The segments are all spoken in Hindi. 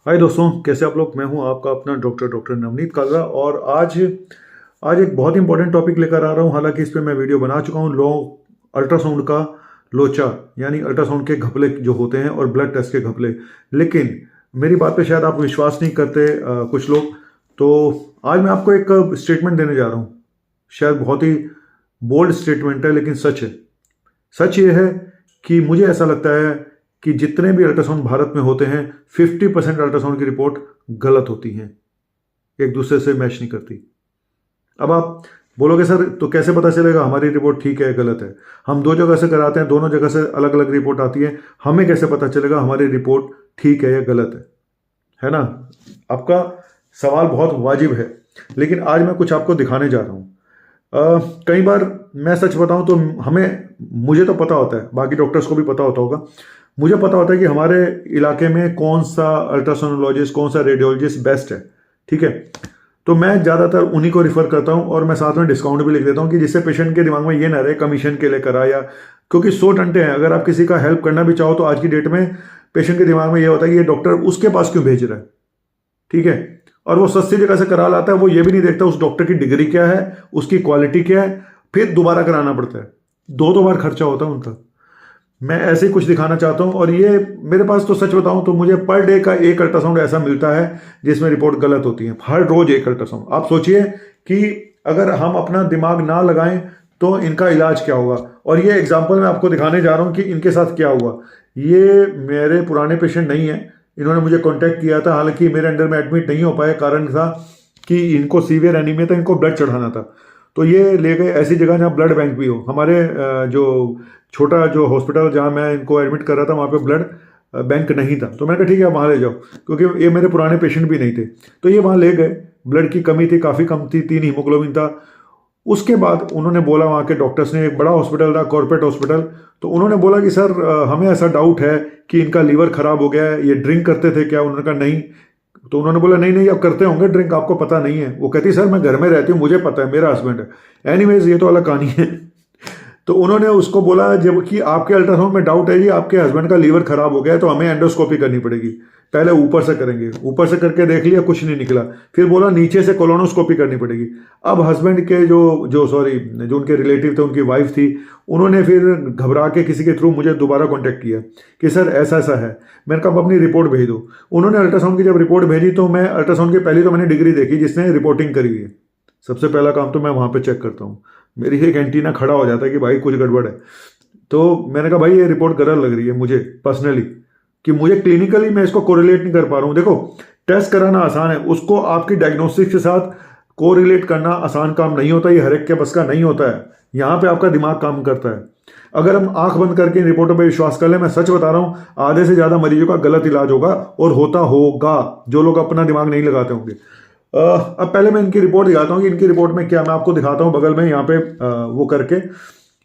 हाय दोस्तों, कैसे आप लोग। मैं हूं आपका अपना डॉक्टर नवनीत कालरा और आज आज एक बहुत इंपॉर्टेंट टॉपिक लेकर आ रहा हूं। हालांकि इस पे मैं वीडियो बना चुका हूं। अल्ट्रासाउंड का लोचा, यानी अल्ट्रासाउंड के घपले जो होते हैं और ब्लड टेस्ट के घपले। लेकिन मेरी बात पे शायद आप विश्वास नहीं करते कुछ लोग। तो आज मैं आपको एक स्टेटमेंट देने जा रहा हूं। शायद बहुत ही बोल्ड स्टेटमेंट है, लेकिन सच है। सच ये है कि मुझे ऐसा लगता है कि जितने भी अल्ट्रासाउंड भारत में होते हैं 50% अल्ट्रासाउंड की रिपोर्ट गलत होती हैं, एक दूसरे से मैच नहीं करती। अब आप बोलोगे सर तो कैसे पता चलेगा हमारी रिपोर्ट ठीक है गलत है। हम दो जगह से कराते हैं, दोनों जगह से अलग अलग रिपोर्ट आती है। हमें कैसे पता चलेगा हमारी रिपोर्ट ठीक है या गलत है ना। आपका सवाल बहुत वाजिब है, लेकिन आज मैं कुछ आपको दिखाने जा रहा हूं। कई बार मैं सच बताऊं तो मुझे तो पता होता है, बाकी डॉक्टर्स को भी पता होता होगा। मुझे पता होता है कि हमारे इलाके में कौन सा अल्ट्रासोनोलॉजिस्ट, कौन सा रेडियोलॉजिस्ट बेस्ट है। ठीक है, तो मैं ज़्यादातर उन्हीं को रिफ़र करता हूं और मैं साथ में डिस्काउंट भी लिख देता हूं कि जिससे पेशेंट के दिमाग में ये ना रहे कमीशन के लिए करा, या क्योंकि 100 टंटे हैं। अगर आप किसी का हेल्प करना भी चाहो तो आज की डेट में पेशेंट के दिमाग में ये होता है कि ये डॉक्टर उसके पास क्यों भेज रहा है। ठीक है, और वो सस्ती जगह से करा लाता है। वो ये भी नहीं देखता उस डॉक्टर की डिग्री क्या है, उसकी क्वालिटी क्या है, फिर दोबारा कराना पड़ता है। दो बार खर्चा होता है उनका। मैं ऐसे ही कुछ दिखाना चाहता हूं। और ये मेरे पास तो सच बताऊं तो मुझे पर डे का एक अल्ट्रासाउंड ऐसा मिलता है जिसमें रिपोर्ट गलत होती है। हर रोज एक अल्ट्रासाउंड। आप सोचिए कि अगर हम अपना दिमाग ना लगाएं तो इनका इलाज क्या होगा। और ये एग्जाम्पल मैं आपको दिखाने जा रहा हूं कि इनके साथ क्या हुआ। ये मेरे पुराने पेशेंट नहीं है, इन्होंने मुझे कांटेक्ट किया था। हालांकि मेरे अंडर में एडमिट नहीं हो पाए, कारण था कि इनको सीवियर एनीमिया था, इनको ब्लड चढ़ाना था। तो ये ले गए ऐसी जगह जहाँ ब्लड बैंक भी हो। हमारे जो छोटा जो हॉस्पिटल जहाँ मैं इनको एडमिट कर रहा था वहाँ पे ब्लड बैंक नहीं था। तो मैंने कहा ठीक है, वहाँ ले जाओ, क्योंकि ये मेरे पुराने पेशेंट भी नहीं थे। तो ये वहाँ ले गए। ब्लड की कमी थी, काफ़ी कम थी, 3 हीमोग्लोबिन था। उसके बाद उन्होंने बोला, वहाँ के डॉक्टर्स ने, एक बड़ा हॉस्पिटल था, कॉर्पोरेट हॉस्पिटल। तो उन्होंने बोला कि सर हमें ऐसा डाउट है कि इनका लीवर खराब हो गया है, ये ड्रिंक करते थे क्या। उन्होंने कहा नहीं। तो उन्होंने बोला नहीं नहीं, आप करते होंगे ड्रिंक, आपको पता नहीं है। वो कहती सर मैं घर में रहती हूँ, मुझे पता है, मेरा हस्बैंड है। एनीवेज ये तो अलग कहानी है। तो उन्होंने उसको बोला जबकि आपके अल्ट्रासाउंड में डाउट है जी, आपके हस्बैंड का लीवर खराब हो गया है, तो हमें एंडोस्कोपी करनी पड़ेगी। पहले ऊपर से करेंगे, ऊपर से करके देख लिया, कुछ नहीं निकला। फिर बोला नीचे से कोलोनोस्कोपी करनी पड़ेगी। अब हस्बैंड के जो उनके रिलेटिव थे, उनकी वाइफ थी, उन्होंने फिर घबरा के किसी के थ्रू मुझे दोबारा कॉन्टैक्ट किया कि सर ऐसा ऐसा है। मैंने कहा अपनी रिपोर्ट भेज दो। उन्होंने अल्ट्रासाउंड की जब रिपोर्ट भेजी तो मैं अल्ट्रासाउंड की पहली तो मैंने डिग्री देखी जिसने रिपोर्टिंग करी हुई है। सबसे पहला काम तो मैं वहां पे चेक करता हूँ। मेरी एक एंटीना खड़ा हो जाता है कि भाई कुछ गड़बड़ है। तो मैंने कहा भाई ये रिपोर्ट गलत लग रही है मुझे पर्सनली, कि मुझे क्लिनिकली मैं इसको कोरिलेट नहीं कर पा रहा हूँ। देखो, टेस्ट कराना आसान है, उसको आपकी डायग्नोस्टिक्स के साथ कोरिलेट करना आसान काम नहीं होता। ये हर एक के बस का नहीं होता है। यहाँ पे आपका दिमाग काम करता है। अगर हम आंख बंद करके इन रिपोर्टों पर विश्वास कर ले, मैं सच बता रहा हूँ, आधे से ज्यादा मरीजों का गलत इलाज होगा और होता होगा, जो लोग अपना दिमाग नहीं लगाते होंगे। अब पहले मैं इनकी रिपोर्ट दिखाता हूँ कि इनकी रिपोर्ट में क्या। मैं आपको दिखाता हूँ बगल में यहाँ पे वो करके।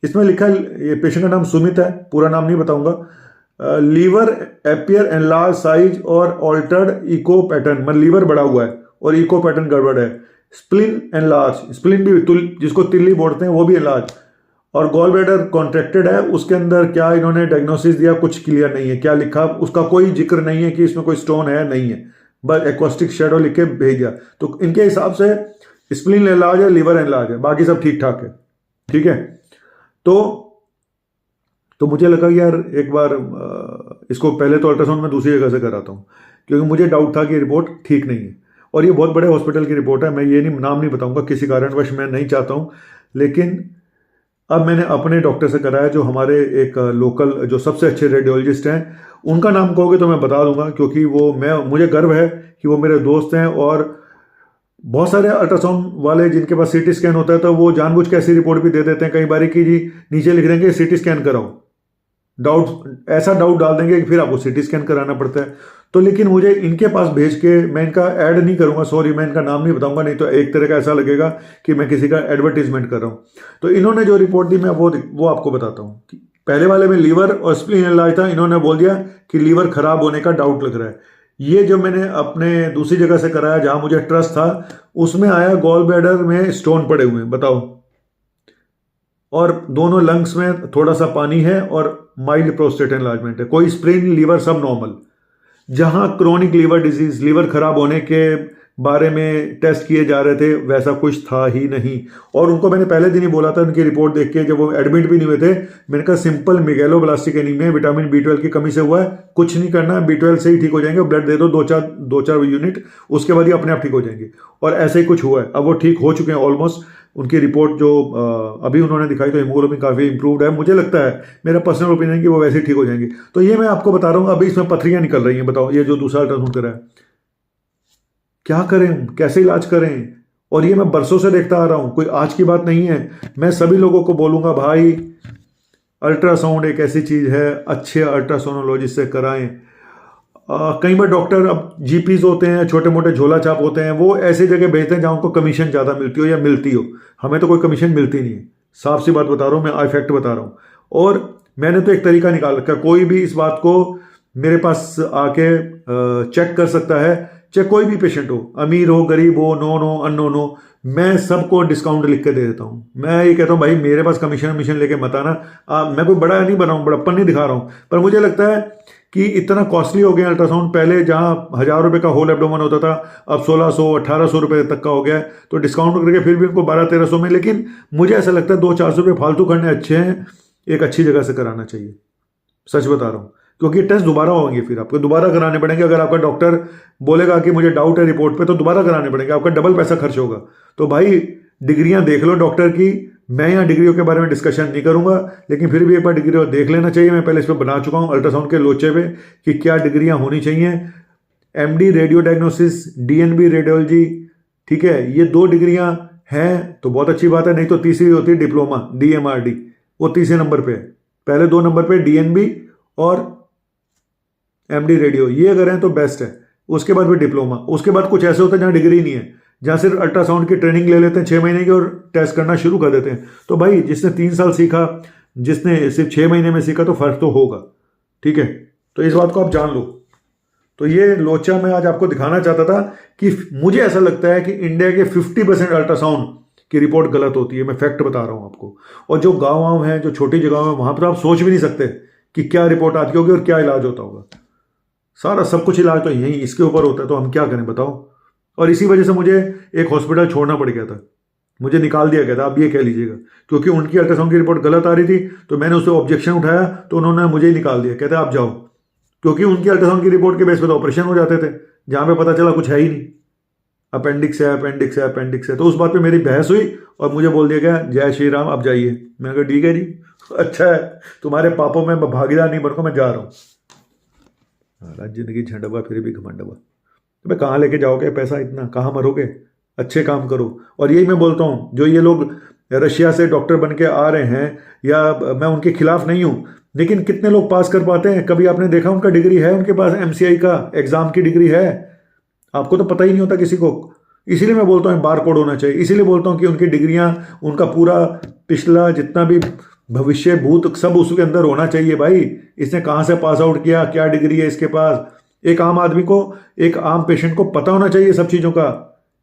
इसमें लिखा है, ये पेशेंट का नाम सुमित है, पूरा नाम नहीं बताऊंगा। लीवर एपियर एनलार्ज साइज और ऑल्टर्ड इको पैटर्न, मतलब लीवर बढ़ा हुआ है और इको पैटर्न गड़बड़ है। स्प्लिन एनलार्ज, स्प्लिन भी जिसको तिल्ली बोलते हैं वो भी एनलार्ज, और गॉल ब्लैडर कॉन्ट्रैक्टेड है। उसके अंदर क्या इन्होंने डायग्नोसिस दिया कुछ क्लियर नहीं है। क्या लिखा उसका कोई जिक्र नहीं है कि इसमें कोई स्टोन है नहीं है, बस एक्वास्टिक शेडो लिख के भेज दिया। तो इनके हिसाब से स्प्लीन एनलार्ज है, लीवर एनलार्ज है, बाकी सब ठीक ठाक है। ठीक है, तो मुझे लगा यार एक बार इसको पहले तो अल्ट्रासाउंड में दूसरी जगह से कराता हूँ, क्योंकि मुझे डाउट था कि रिपोर्ट ठीक नहीं है। और ये बहुत बड़े हॉस्पिटल की रिपोर्ट है, मैं ये नहीं नाम नहीं बताऊंगा, किसी कारणवश मैं नहीं चाहता हूँ। लेकिन अब मैंने अपने डॉक्टर से कराया, जो हमारे एक लोकल जो सबसे अच्छे रेडियोलॉजिस्ट हैं। उनका नाम कहोगे तो मैं बता दूंगा, क्योंकि मुझे गर्व है कि वो मेरे दोस्त हैं। और बहुत सारे अल्ट्रासाउंड वाले जिनके पास सीटी स्कैन होता है तो वो जानबूझ के ऐसी रिपोर्ट भी दे देते हैं कई बार कि जी नीचे लिख देंगे सीटी स्कैन कराओ। ऐसा डाउट डाल देंगे कि फिर आपको सीटी स्कैन कराना पड़ता है। तो लेकिन मुझे इनके पास भेज के, मैं इनका ऐड नहीं करूंगा, सॉरी, मैं इनका नाम नहीं बताऊंगा, नहीं तो एक तरह का ऐसा लगेगा कि मैं किसी का एडवर्टीजमेंट कर रहा हूं। तो इन्होंने जो रिपोर्ट दी मैं वो आपको बताता हूं। पहले वाले में लीवर और स्प्लीन एनलार्ज था, इन्होंने बोल दिया कि लीवर खराब होने का डाउट लग रहा है। ये जो मैंने अपने दूसरी जगह से कराया जहां मुझे ट्रस्ट था, उसमें आया गॉल ब्लैडर में स्टोन पड़े हुए हैं, बताओ। और दोनों लंग्स में थोड़ा सा पानी है और माइल्ड प्रोस्टेट एनलार्जमेंट है, कोई स्प्लीन लीवर सब नॉर्मल। जहां क्रोनिक लीवर डिजीज, लीवर खराब होने के बारे में टेस्ट किए जा रहे थे, वैसा कुछ था ही नहीं। और उनको मैंने पहले दिन ही बोला था, उनकी रिपोर्ट देख के, जब वो एडमिट भी नहीं हुए थे, मैंने कहा simple megaloblastic anaemia, vitamin B12 की कमी से हुआ है, कुछ नहीं करना, B12 से ही ठीक हो जाएंगे, ब्लड दे दो दो चार यूनिट, उसके बाद ही अपने आप ठीक हो जाएंगे। और ऐसे ही कुछ हुआ है, अब वो ठीक हो चुके हैं ऑलमोस्ट। उनकी रिपोर्ट जो अभी उन्होंने दिखाई तो हीमोग्लोबिन काफ़ी इंप्रूव्ड है, मुझे लगता है, मेरा पर्सनल ओपिनियन कि वो वैसे ही ठीक हो जाएंगे। तो ये मैं आपको बता रहा हूँ, अभी इसमें पथरियाँ निकल रही हैं, बताओ, ये जो दूसरा अल्ट्रासाउंड करा है, क्या करें, कैसे इलाज करें? और ये मैं बरसों से देखता आ रहा हूं, कोई आज की बात नहीं है। मैं सभी लोगों को बोलूंगा, भाई अल्ट्रासाउंड एक ऐसी चीज है, अच्छे अल्ट्रासोनोलॉजिस्ट से कराएं। कई बार डॉक्टर, अब जीपीज होते हैं, छोटे मोटे झोला छाप होते हैं, वो ऐसी जगह भेजते हैं जहां उनको कमीशन ज्यादा मिलती हो या मिलती हो। हमें तो कोई कमीशन मिलती नहीं है, साफ सी बात बता रहा हूं, मैं आई फैक्ट बता रहा हूं। और मैंने तो एक तरीका निकाल रखा, कोई भी इस बात को मेरे पास आके चेक कर सकता है, चाहे कोई भी पेशेंट हो, अमीर हो, गरीब हो, नॉन हो, अननोन हो, मैं सबको डिस्काउंट लिख के दे देता हूं। मैं ये कहता हूं, भाई मेरे पास कमीशन लेके मत आना। मैं कोई बड़ा नहीं बना हूं, बड़प्पन नहीं दिखा रहा हूं, पर मुझे लगता है कि इतना कॉस्टली हो गया अल्ट्रासाउंड। पहले जहां 1,000 रुपए का होल एब्डोमेन होता था, अब 1,600-1,800 रुपए तक का हो गया है। तो डिस्काउंट करके फिर भी उनको 1,200-1,300 में, लेकिन मुझे ऐसा लगता है 200-400 रुपये फालतू करने अच्छे हैं, एक अच्छी जगह से कराना चाहिए, सच बता रहा हूं। क्योंकि टेस्ट दोबारा होंगे, फिर आपको दोबारा कराने पड़ेंगे। अगर आपका डॉक्टर बोलेगा कि मुझे डाउट है रिपोर्ट पे, तो दोबारा कराने पड़ेंगे, आपका डबल पैसा खर्च होगा। तो भाई डिग्रियां देख लो डॉक्टर की, मैं यहाँ डिग्रियों के बारे में डिस्कशन नहीं करूंगा, लेकिन फिर भी एक बार डिग्री देख लेना चाहिए। मैं पहले इस पर बना चुका हूँ अल्ट्रासाउंड के लोचे पे कि क्या डिग्रियां होनी चाहिए। MD radio diagnosis, DNB radiology, ठीक है, ये 2 डिग्रियां हैं तो बहुत अच्छी बात है, नहीं तो तीसरी होती है डिप्लोमा, DMRD, वो तीसरे नंबर पे है। पहले 2 नंबर पे DNB और MD रेडियो, ये अगर हैं तो बेस्ट है। उसके बाद फिर डिप्लोमा, उसके बाद कुछ ऐसे होते हैं जहाँ डिग्री नहीं है, जहाँ सिर्फ अल्ट्रासाउंड की ट्रेनिंग ले लेते हैं 6 महीने की और टेस्ट करना शुरू कर देते हैं। तो भाई जिसने 3 साल सीखा, जिसने सिर्फ 6 महीने में सीखा, तो फर्क तो होगा, ठीक है। तो इस बात को आप जान लो। तो ये लोचा मैं आज आपको दिखाना चाहता था कि मुझे ऐसा लगता है कि इंडिया के 50% अल्ट्रासाउंड की रिपोर्ट गलत होती है, मैं फैक्ट बता रहा हूं आपको। और जो गाँव हैं, जो छोटी जगह हैं, वहां पर आप सोच भी नहीं सकते कि क्या रिपोर्ट आती होगी और क्या इलाज होता होगा। सारा सब कुछ इलाज तो यही इसके ऊपर होता है, तो हम क्या करें बताओ। और इसी वजह से मुझे एक हॉस्पिटल छोड़ना पड़ गया था, मुझे निकाल दिया गया था, आप ये कह लीजिएगा, क्योंकि उनकी अल्ट्रासाउंड की रिपोर्ट गलत आ रही थी। तो मैंने उससे ऑब्जेक्शन उठाया, तो उन्होंने मुझे ही निकाल दिया, कहते आप जाओ, क्योंकि उनकी अल्ट्रासाउंड की रिपोर्ट के बेस पे तो ऑपरेशन हो जाते थे, जहां पे पता चला कुछ है ही नहीं, अपेंडिक्स है, अपेंडिक्स है, अपेंडिक्स है। तो उस बात पे मेरी बहस हुई और मुझे बोल दिया गया, जय श्री राम, आप जाइए। मैंने कहा ठीक है जी, अच्छा है, तुम्हारे पापों में भागीदार नहीं बनूंगा, मैं जा रहा हूँ। जिंदगी झंडवा फिर भी घमंडवा। तो मैं कहाँ लेके जाओगे पैसा इतना, कहाँ मरोगे? अच्छे काम करो। और यही मैं बोलता हूँ, जो ये लोग रशिया से डॉक्टर बन के आ रहे हैं, या मैं उनके खिलाफ नहीं हूँ, लेकिन कितने लोग पास कर पाते हैं? कभी आपने देखा उनका डिग्री है, उनके पास MCI का एग्जाम की डिग्री है? आपको तो पता ही नहीं होता किसी को। इसीलिए मैं बोलता हूँ बार कोड होना चाहिए, इसीलिए बोलता हूँ कि उनकी डिग्रियां, उनका पूरा पिछला जितना भी भविष्य भूत सब उसके अंदर होना चाहिए। भाई इसने कहाँ से पास आउट किया, क्या डिग्री है इसके पास, एक आम आदमी को, एक आम पेशेंट को पता होना चाहिए सब चीज़ों का।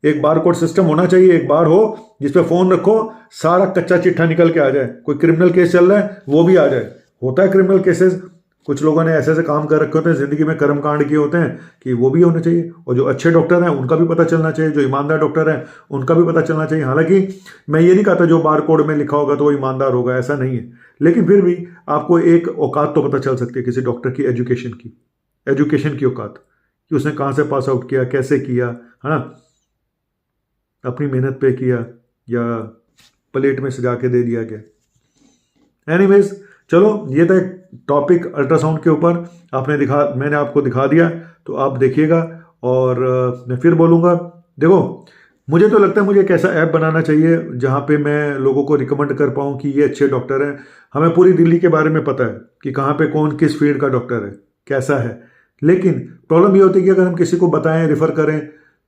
एक बार कोड सिस्टम होना चाहिए, एक बार हो जिसपे फोन रखो, सारा कच्चा चिट्ठा निकल के आ जाए। कोई क्रिमिनल केस चल रहा है वो भी आ जाए, होता है क्रिमिनल केसेस, कुछ लोगों ने ऐसे ऐसे काम कर रखे होते हैं, जिंदगी में कर्म कांड किए होते हैं, कि वो भी होने चाहिए। और जो अच्छे डॉक्टर हैं उनका भी पता चलना चाहिए, जो ईमानदार डॉक्टर हैं उनका भी पता चलना चाहिए। हालांकि मैं ये नहीं कहता जो बार कोड में लिखा होगा तो वो ईमानदार होगा, ऐसा नहीं है, लेकिन फिर भी आपको एक औकात तो पता चल सकती है किसी डॉक्टर की, एजुकेशन की औकात, कि उसने कहाँ से पास आउट किया, कैसे किया, है ना, अपनी मेहनत पे किया या प्लेट में सजा के दे दिया गया। एनीवेज, चलो ये था एक टॉपिक अल्ट्रासाउंड के ऊपर, मैंने आपको दिखा दिया, तो आप देखिएगा। और मैं फिर बोलूँगा, देखो मुझे तो लगता है मुझे एक ऐसा ऐप बनाना चाहिए जहाँ पे मैं लोगों को रिकमेंड कर पाऊँ कि ये अच्छे डॉक्टर हैं। हमें पूरी दिल्ली के बारे में पता है कि कहाँ पे कौन किस फील्ड का डॉक्टर है, कैसा है, लेकिन प्रॉब्लम ये होती है कि अगर हम किसी को बताएं, रेफर करें,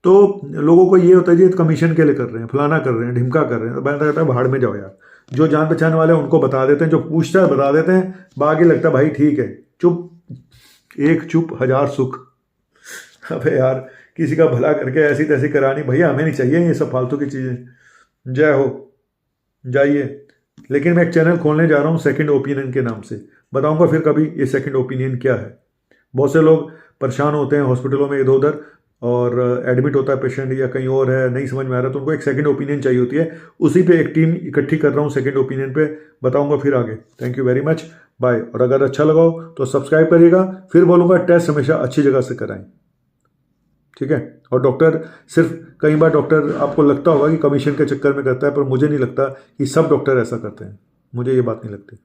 तो लोगों को ये होता है जी कमीशन के लिए कर रहे हैं, फलाना कर रहे हैं, ढिमका कर रहे हैं। मैं कहता है भाड़ में जाओ यार, जो जान पहचान वाले हैं उनको बता देते हैं, जो पूछता है बता देते हैं, बाकी लगता है भाई ठीक है, एक चुप 1000 सुख। अबे यार किसी का भला करके ऐसी तैसी करानी, भैया हमें नहीं चाहिए ये सब फालतू की चीज़ें। जय हो, जाइए। लेकिन मैं एक चैनल खोलने जा रहा हूँ सेकंड ओपिनियन के नाम से, बताऊंगा फिर कभी ये सेकंड ओपिनियन क्या है। बहुत से लोग परेशान होते हैं हॉस्पिटलों में इधर उधर, और एडमिट होता है पेशेंट या कहीं और है, नहीं समझ में आ रहा, तो उनको एक सेकंड ओपिनियन चाहिए होती है। उसी पे एक टीम इकट्ठी कर रहा हूँ, सेकंड ओपिनियन पे बताऊंगा फिर आगे। Thank you very much, bye. और अगर अच्छा लगा हो तो सब्सक्राइब करिएगा। फिर बोलूँगा, टेस्ट हमेशा अच्छी जगह से कराएं, ठीक है। और डॉक्टर सिर्फ, कई बार डॉक्टर आपको लगता होगा कि कमीशन के चक्कर में करता है, पर मुझे नहीं लगता कि सब डॉक्टर ऐसा करते हैं, मुझे ये बात नहीं लगती।